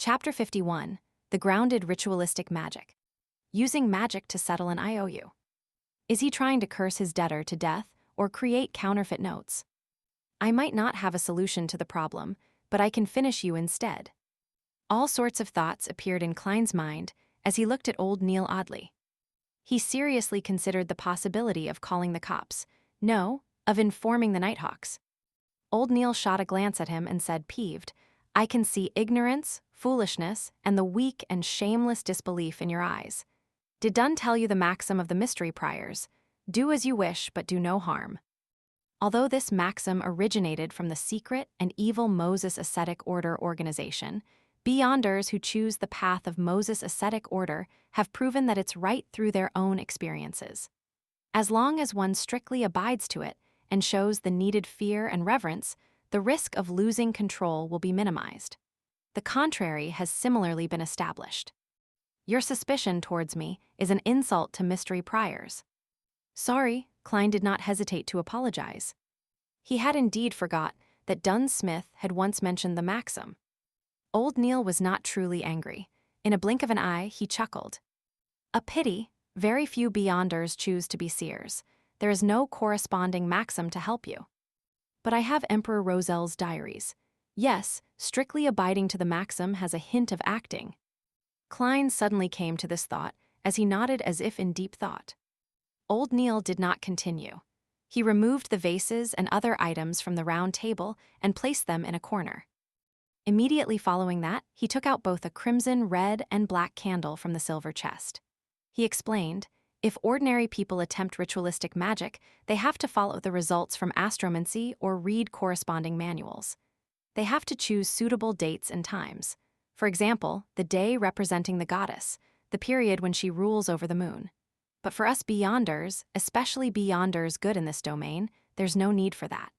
Chapter 51, The Grounded Ritualistic Magic. Using magic to settle an IOU. Is he trying to curse his debtor to death or create counterfeit notes? I might not have a solution to the problem, but I can finish you instead. All sorts of thoughts appeared in Klein's mind as he looked at old Neil oddly. He seriously considered the possibility of calling the cops. No, of informing the Nighthawks. Old Neil shot a glance at him and said, peeved, I can see ignorance, foolishness, and the weak and shameless disbelief in your eyes. Did Dunn tell you the maxim of the mystery priors? Do as you wish, but do no harm. Although this maxim originated from the secret and evil Moses Ascetic Order organization, Beyonders who choose the path of Moses Ascetic Order have proven that it's right through their own experiences. As long as one strictly abides to it and shows the needed fear and reverence, the risk of losing control will be minimized. The contrary has similarly been established. Your suspicion towards me is an insult to mystery priors. Sorry, Klein did not hesitate to apologize. He had indeed forgot that Dunn Smith had once mentioned the maxim. Old Neil was not truly angry. In a blink of an eye, he chuckled. A pity, very few Beyonders choose to be seers. There is no corresponding maxim to help you. But I have Emperor Rosel's diaries. Yes, strictly abiding to the maxim has a hint of acting. Klein suddenly came to this thought as he nodded as if in deep thought. Old Neil did not continue. He removed the vases and other items from the round table and placed them in a corner. Immediately following that, he took out both a crimson, red, and black candle from the silver chest. He explained, if ordinary people attempt ritualistic magic, they have to follow the results from astromancy or read corresponding manuals. They have to choose suitable dates and times. For example, the day representing the goddess, the period when she rules over the moon. But for us Beyonders, especially Beyonders good in this domain, there's no need for that.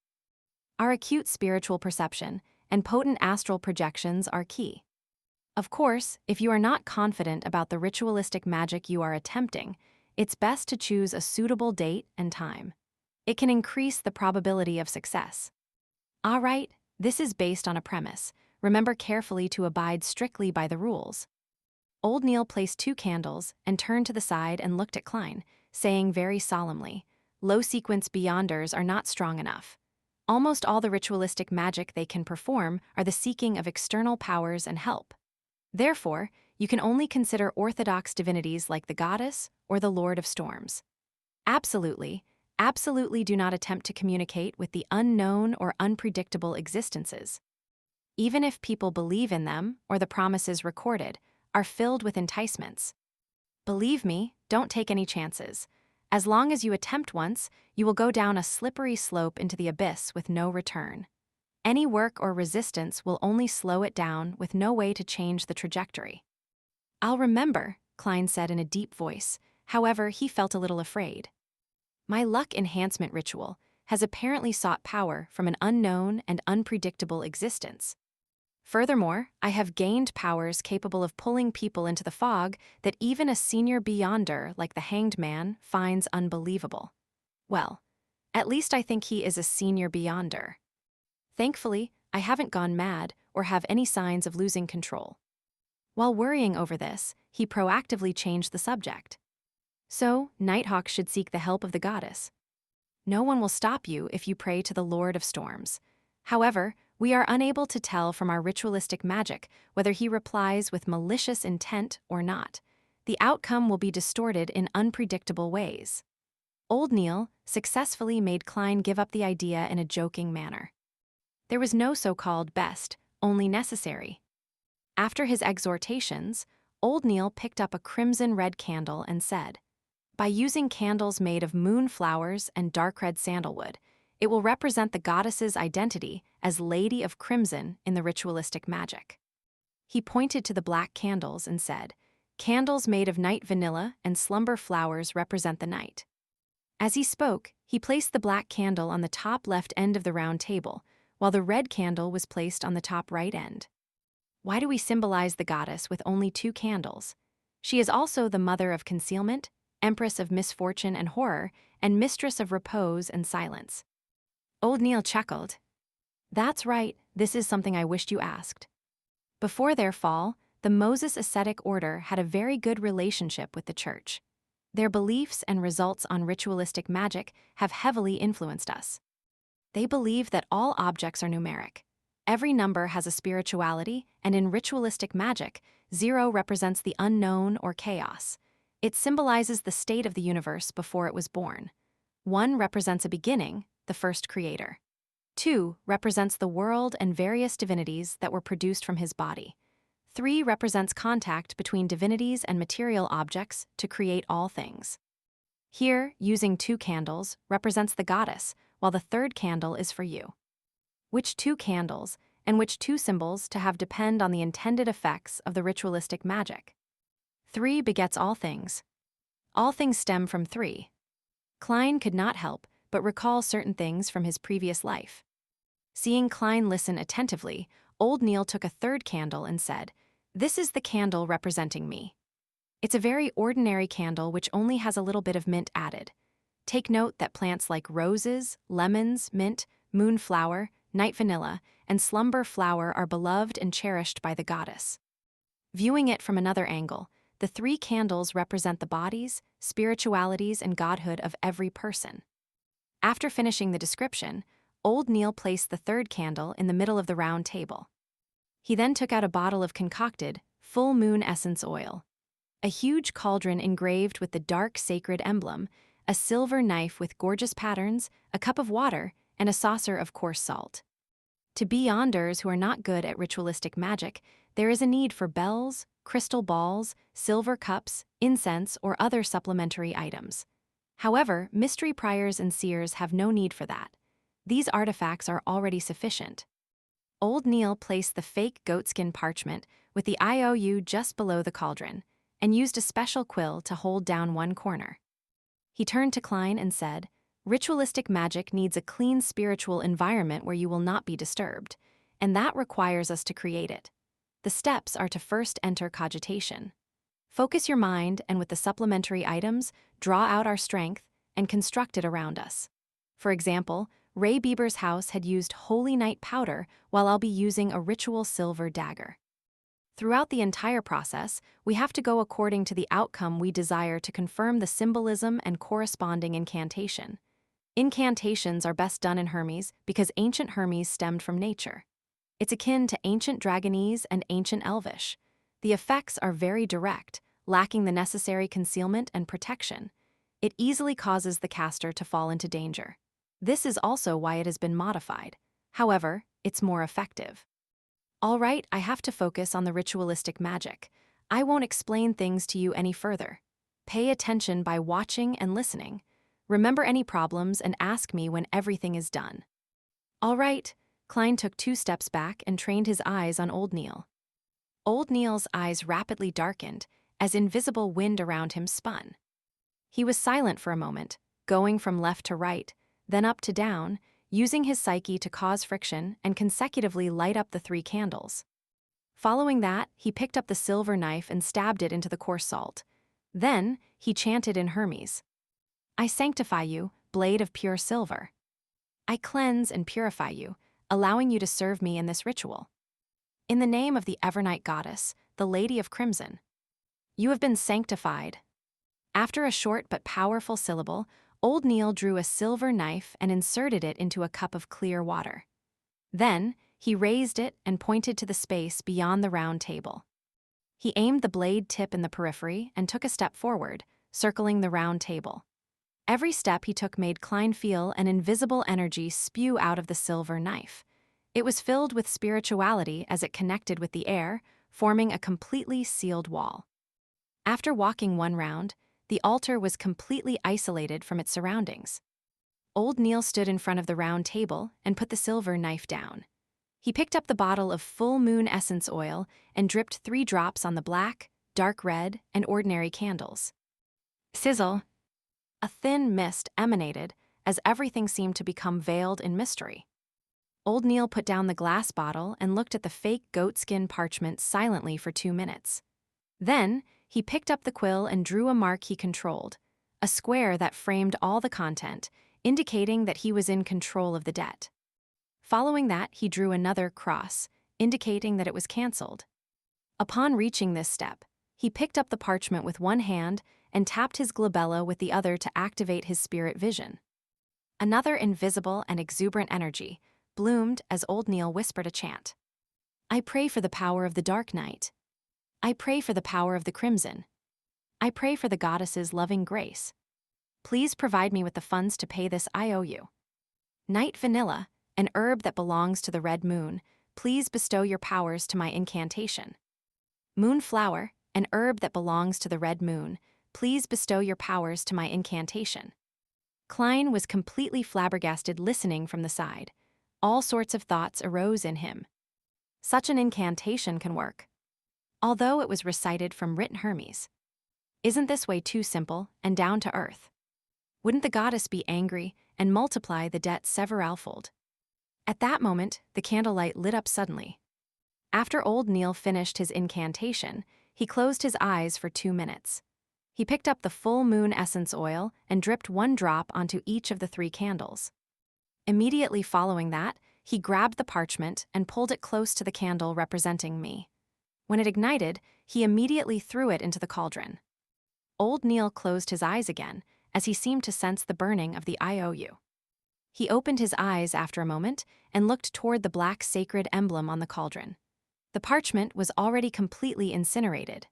Our acute spiritual perception and potent astral projections are key. Of course, if you are not confident about the ritualistic magic you are attempting, it's best to choose a suitable date and time. It can increase the probability of success. All right, this is based on a premise. Remember carefully to abide strictly by the rules. Old Neil placed 2 candles and turned to the side and looked at Klein, saying very solemnly, low-sequence Beyonders are not strong enough. Almost all the ritualistic magic they can perform are the seeking of external powers and help. Therefore, you can only consider orthodox divinities like the goddess or the Lord of Storms. Absolutely do not attempt to communicate with the unknown or unpredictable existences. Even if people believe in them or the promises recorded are filled with enticements. Believe me, don't take any chances. As long as you attempt once, you will go down a slippery slope into the abyss with no return. Any work or resistance will only slow it down with no way to change the trajectory. I'll remember, Klein said in a deep voice. However, he felt a little afraid. My luck enhancement ritual has apparently sought power from an unknown and unpredictable existence. Furthermore, I have gained powers capable of pulling people into the fog that even a senior Beyonder like the Hanged Man finds unbelievable. Well, at least I think he is a senior Beyonder. Thankfully, I haven't gone mad or have any signs of losing control. While worrying over this, he proactively changed the subject. So, Nighthawk should seek the help of the goddess. No one will stop you if you pray to the Lord of Storms. However, we are unable to tell from our ritualistic magic whether he replies with malicious intent or not. The outcome will be distorted in unpredictable ways. Old Neil successfully made Klein give up the idea in a joking manner. There was no so-called best, only necessary. After his exhortations, Old Neil picked up a crimson red candle and said, by using candles made of moonflowers and dark red sandalwood, it will represent the goddess's identity as Lady of Crimson in the ritualistic magic. He pointed to the black candles and said, candles made of night vanilla and slumber flowers represent the night. As he spoke, he placed the black candle on the top left end of the round table, while the red candle was placed on the top right end. Why do we symbolize the goddess with only 2 candles? She is also the mother of concealment, empress of misfortune and horror, and mistress of repose and silence. Old Neil chuckled. That's right, this is something I wished you asked. Before their fall, the Moses ascetic order had a very good relationship with the church. Their beliefs and results on ritualistic magic have heavily influenced us. They believe that all objects are numeric. Every number has a spirituality, and in ritualistic magic, 0 represents the unknown or chaos. It symbolizes the state of the universe before it was born. 1 represents a beginning, the first creator. 2 represents the world and various divinities that were produced from his body. 3 represents contact between divinities and material objects to create all things. Here, using 2 candles represents the goddess, while the 3rd candle is for you. Which 2 candles and which 2 symbols to have depend on the intended effects of the ritualistic magic. 3 begets all things. All things stem from 3. Klein could not help but recall certain things from his previous life. Seeing Klein listen attentively, old Neil took a 3rd candle and said, "This is the candle representing me. It's a very ordinary candle which only has a little bit of mint added. Take note that plants like roses, lemons, mint, moonflower, night vanilla, and slumber flower are beloved and cherished by the goddess." Viewing it from another angle, the 3 candles represent the bodies, spiritualities, and godhood of every person. After finishing the description, old Neil placed the 3rd candle in the middle of the round table. He then took out a bottle of concocted, full moon essence oil, a huge cauldron engraved with the dark sacred emblem, a silver knife with gorgeous patterns, a cup of water, and a saucer of coarse salt. To beyonders who are not good at ritualistic magic, there is a need for bells, crystal balls, silver cups, incense, or other supplementary items. However, mystery priors and seers have no need for that. These artifacts are already sufficient. Old Neil placed the fake goatskin parchment with the IOU just below the cauldron and used a special quill to hold down one corner. He turned to Klein and said, "Ritualistic magic needs a clean spiritual environment where you will not be disturbed, and that requires us to create it. The steps are to first enter cogitation. Focus your mind and with the supplementary items, draw out our strength and construct it around us. For example, Ray Bieber's house had used Holy Night powder while I'll be using a ritual silver dagger. Throughout the entire process, we have to go according to the outcome we desire to confirm the symbolism and corresponding incantation. Incantations are best done in Hermes because ancient Hermes stemmed from nature. It's akin to ancient Dragonese and ancient Elvish. The effects are very direct, lacking the necessary concealment and protection. It easily causes the caster to fall into danger. This is also why it has been modified. However, it's more effective. All right, I have to focus on the ritualistic magic. I won't explain things to you any further. Pay attention by watching and listening. Remember any problems and ask me when everything is done." All right, Klein took 2 steps back and trained his eyes on old Neil. Old Neil's eyes rapidly darkened as invisible wind around him spun. He was silent for a moment, going from left to right, then up to down, using his psyche to cause friction and consecutively light up the 3 candles. Following that, he picked up the silver knife and stabbed it into the coarse salt. Then, he chanted in Hermes, "I sanctify you, blade of pure silver. I cleanse and purify you, allowing you to serve me in this ritual. In the name of the Evernight goddess, the Lady of Crimson. You have been sanctified." After a short but powerful syllable, old Neil drew a silver knife and inserted it into a cup of clear water. Then, he raised it and pointed to the space beyond the round table. He aimed the blade tip in the periphery and took a step forward, circling the round table. Every step he took made Klein feel an invisible energy spew out of the silver knife. It was filled with spirituality as it connected with the air, forming a completely sealed wall. After walking 1 round, the altar was completely isolated from its surroundings. Old Neil stood in front of the round table and put the silver knife down. He picked up the bottle of full moon essence oil and dripped 3 drops on the black, dark red, and ordinary candles. Sizzle! A thin mist emanated as everything seemed to become veiled in mystery. Old Neil put down the glass bottle and looked at the fake goatskin parchment silently for 2 minutes. Then, he picked up the quill and drew a mark he controlled, a square that framed all the content, indicating that he was in control of the debt. Following that, he drew another cross, indicating that it was cancelled. Upon reaching this step, he picked up the parchment with one hand and tapped his glabella with the other to activate his spirit vision. Another invisible and exuberant energy bloomed as old Neil whispered a chant. I pray for the power of the dark night. I pray for the power of the crimson. I pray for the goddess's loving grace. Please provide me with the funds to pay this IOU. Night vanilla, an herb that belongs to the red moon, please bestow your powers to my incantation. Moonflower, an herb that belongs to the red moon, please bestow your powers to my incantation. Klein was completely flabbergasted listening from the side. All sorts of thoughts arose in him. Such an incantation can work. Although it was recited from written Hermes. Isn't this way too simple and down to earth? Wouldn't the goddess be angry and multiply the debt severalfold? At that moment, the candlelight lit up suddenly. After old Neil finished his incantation, he closed his eyes for 2 minutes. He picked up the full moon essence oil and dripped 1 drop onto each of the 3 candles. Immediately following that, he grabbed the parchment and pulled it close to the candle representing me. When it ignited, he immediately threw it into the cauldron. Old Neil closed his eyes again, as he seemed to sense the burning of the IOU. He opened his eyes after a moment and looked toward the black sacred emblem on the cauldron. The parchment was already completely incinerated.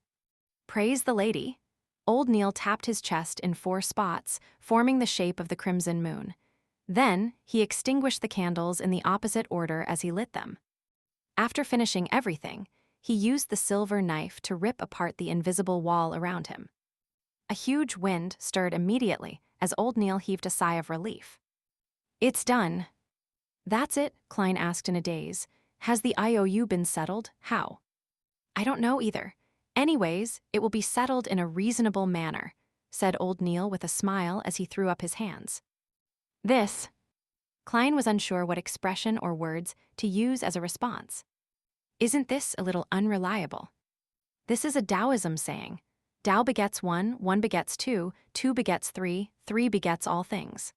Praise the lady. Old Neil tapped his chest in 4 spots, forming the shape of the crimson moon. Then, he extinguished the candles in the opposite order as he lit them. After finishing everything, he used the silver knife to rip apart the invisible wall around him. A huge wind stirred immediately as old Neil heaved a sigh of relief. It's done. That's it, Klein asked in a daze. Has the IOU been settled? How? I don't know either. Anyways, it will be settled in a reasonable manner, said old Neil with a smile as he threw up his hands. This. Klein was unsure what expression or words to use as a response. Isn't this a little unreliable? This is a Taoism saying. Tao begets one, one begets two, two begets three begets all things.